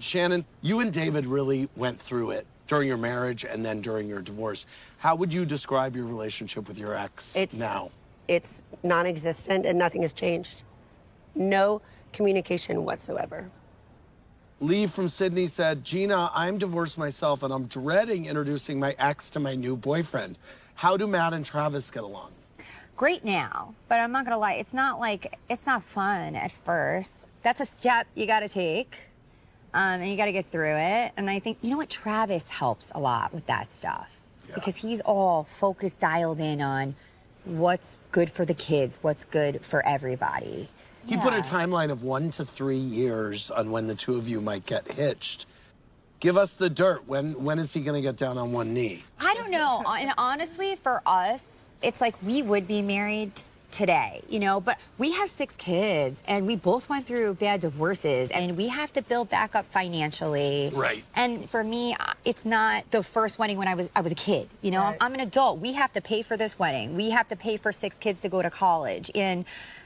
Shannon, you and David really went through it during your marriage and then during your divorce. How would you describe your relationship with your ex now? It's non-existent and nothing has changed. No communication whatsoever. Lee from Sydney said, Gina, I'm divorced myself and I'm dreading introducing my ex to my new boyfriend. How do Matt and Travis get along? Great now, but I'm not gonna lie, it's not fun at first. That's a step you gotta take, and you gotta get through it. And I think, you know what, Travis helps a lot with that stuff because he's all focused, dialed in on what's good for the kids, what's good for everybody. He put a timeline of 1 to 3 years on when the two of you might get hitched. Give us the dirt. When is he going to get down on one knee? I don't know. And honestly, for us, it's like we would be married today, you know, but we have 6 kids and we both went through bad divorces and we have to build back up financially. Right. And for me, it's not the first wedding when I was a kid, you know, I'm an adult. We have to pay for this wedding. We have to pay for 6 kids to go to college. And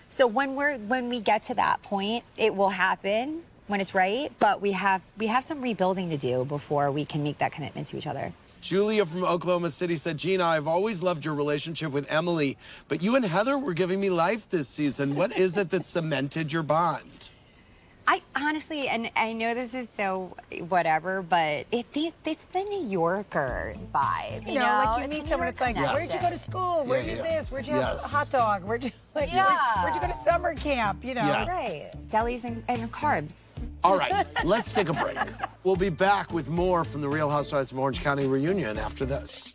so when we get to that point, it will happen when it's right, but we have some rebuilding to do before we can make that commitment to each other. Julia from Oklahoma City said, Gina, I've always loved your relationship with Emily, but you and Heather were giving me life this season. What is it that cemented your bond? I honestly, and I know this is so whatever, but it's the New Yorker vibe. You know, like you meet someone, it's like, where'd you go to school? Where'd you do this? Where'd you have a hot dog? Where'd you where'd you go to summer camp? You know, right? Delis and carbs. All right, let's take a break. We'll be back with more from the Real Housewives of Orange County reunion after this.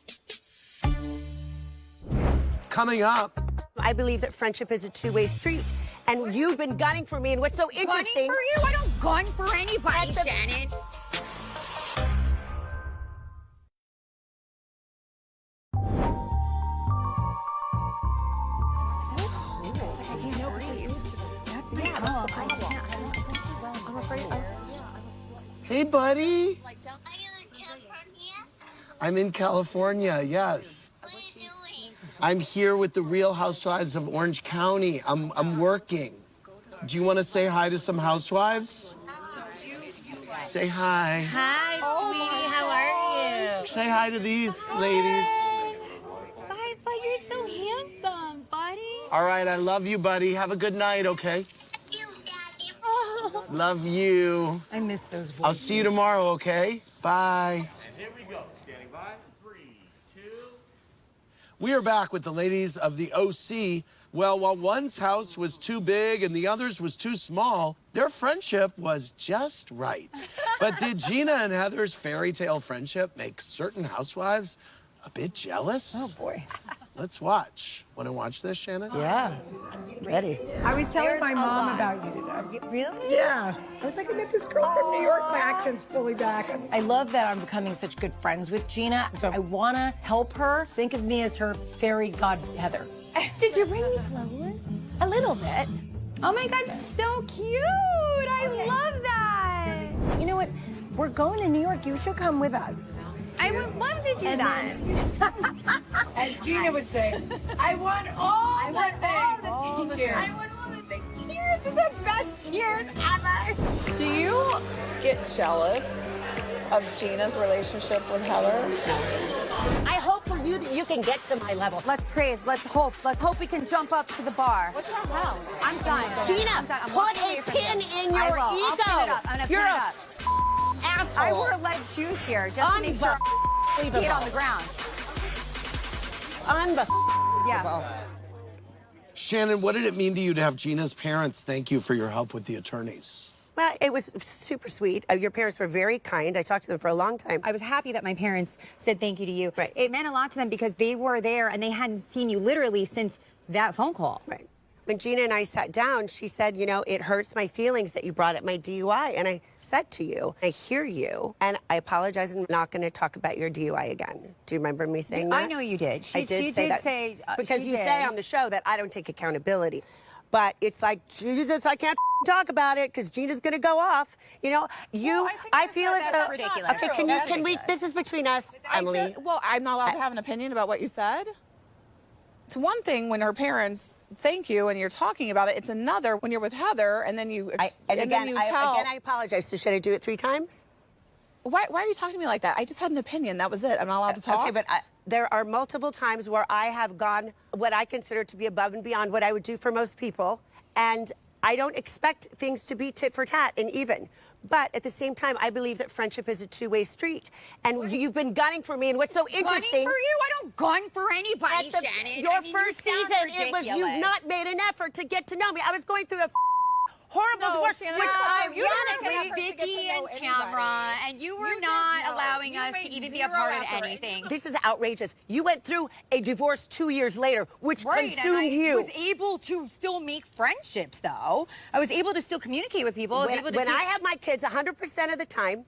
Coming up. I believe that friendship is a two-way street. And you've been gunning for me, and what's so interesting... Gunning for you? I don't gun for anybody, Shannon. Hey, buddy. Are you in California? I'm in California, yes. What are you doing? I'm here with the Real Housewives of Orange County. I'm working. Do you want to say hi to some housewives? Say hi. Hi, sweetie. How are you? Say hi to these ladies. Bye, but you're so handsome, buddy. All right, I love you, buddy. Have a good night, okay? You, Daddy. Love you. I miss those voices. I'll see you tomorrow, okay? Bye. And here we go. Standing by. 3, 2. We are back with the ladies of the OC. Well, while one's house was too big and the other's was too small, their friendship was just right. But did Gina and Heather's fairy tale friendship make certain housewives a bit jealous? Oh, boy. Let's watch. Want to watch this, Shannon? Yeah, ready. I was telling my mom about you today. Really? Yeah. I was like, I met this girl from New York. My accent's fully back. I love that I'm becoming such good friends with Gina. So I want to help her. Think of me as her fairy god Heather. Did you bring me flowers? A little bit. Oh my God, so cute! I love that. You know what? We're going to New York. You should come with us. I would love to do that. As Gina would say, I want all the cheers. I want all the big cheers. This is the best cheers ever. Do you get jealous of Gina's relationship with Heather? I hope for you that you can get to my level. Let's praise. Let's hope. Let's hope we can jump up to the bar. What's your house? I'm done. Gina, I'm done. I'm put walking a away from pin this. in your I will. I'll ego. pin it up. I'm gonna You're pin it a up. asshole. I wore lead shoes here just to make sure I get on the ground. Yeah. Shannon, what did it mean to you to have Gina's parents thank you for your help with the attorneys? Well, it was super sweet. Your parents were very kind. I talked to them for a long time. I was happy that my parents said thank you to you. Right. It meant a lot to them because they were there and they hadn't seen you literally since that phone call. Right. When Gina and I sat down, she said, you know, it hurts my feelings that you brought up my DUI. And I said to you, I hear you, and I apologize. I'm not going to talk about your DUI again. Do you remember me saying that? I know you did. I did say that. Because you say on the show that I don't take accountability. But it's like, Jesus, I can't talk about it because Gina's going to go off. You know, I feel as though... ridiculous. Okay, can we, this is between us, Emily. Well, I'm not allowed to have an opinion about what you said? It's one thing when her parents thank you and you're talking about it. It's another when you're with Heather and then you again, you tell. I apologize. So should I do it 3 times? Why are you talking to me like that? I just had an opinion. That was it. I'm not allowed to talk. Okay, but there are multiple times where I have gone what I consider to be above and beyond what I would do for most people. And I don't expect things to be tit for tat and even. But at the same time, I believe that friendship is a two-way street. And you've been gunning for me. And what's so interesting... Gunning for you? I don't gun for anybody, Shannon. Your first season, it was you've not made an effort to get to know me. I was going through a horrible divorce, Shannon, which you were with Vicky and Tamra, and you were not allowing us to even be a part of anything. This is outrageous. You went through a divorce 2 years later, which consumed you. I was able to still make friendships, though. I was able to still communicate with people. When I have my kids 100% of the time,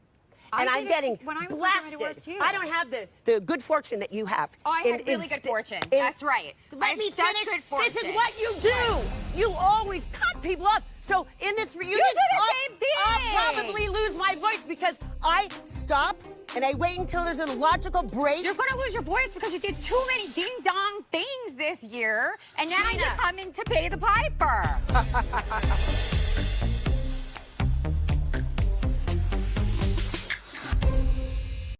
and I'm getting blasted. I don't have the good fortune that you have. Oh, I had really good fortune. That's right. Let me finish. Good fortune. This is what you do. You always cut people off. So in this reunion, you do the same thing. I'll probably lose my voice because I stop and I wait until there's a logical break. You're going to lose your voice because you did too many ding-dong things this year, and now you're coming to pay the piper.